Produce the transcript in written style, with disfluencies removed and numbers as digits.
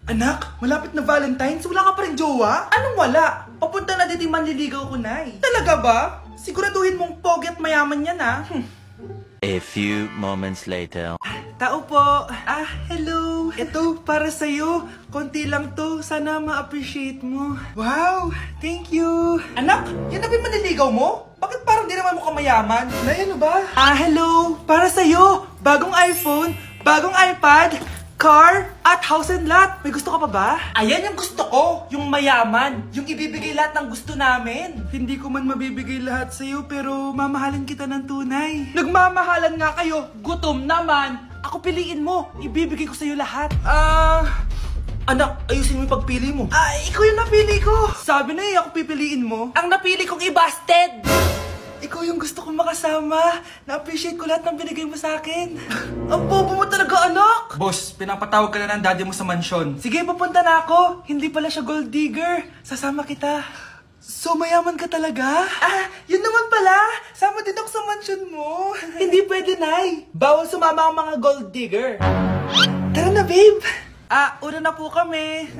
Anak, malapit na Valentine's, wala ka pa rin jowa? Anong wala? Papunta na din manliligaw ko, Nay. Talaga ba? Siguraduhin mong pogi at mayaman yan, ha? A few moments later. Tao po. Hello. Ito, para sa'yo. Konti lang to. Sana ma-appreciate mo. Wow, thank you. Anak, yan na ba yung manliligaw mo? Bakit parang di naman mo kamayaman? Nay, ano ba? Hello. Para sa'yo. Bagong iPhone, bagong iPad, car, at house and lot. May gusto ka pa ba? Ayan yung gusto ko. Yung mayaman. Yung ibibigay lahat ng gusto namin. Hindi ko man mabibigay lahat sa'yo, pero mamahalin kita ng tunay. Nagmamahalan nga kayo. Gutom naman. Ako piliin mo. Ibibigay ko sa'yo lahat. Anak, ayusin mo yung pagpili mo. Ikaw yung napili ko. Sabi na ako pipiliin mo. Ang napili kong i-busted. Ikaw yung gusto kong makasama. Na-appreciate ko lahat ng binigay mo sa akin. Ang bobo mo talaga, anak! Boss, pinapatawag ka na ng daddy mo sa mansyon. Sige, papunta na ako. Hindi pala siya gold digger. Sasama kita. So, mayaman ka talaga? Yun naman pala. Sama din ako sa mansyon mo. Hindi pwede, Nay. Bawal sumama ang mga gold digger. Tara na, babe. Una na po kami.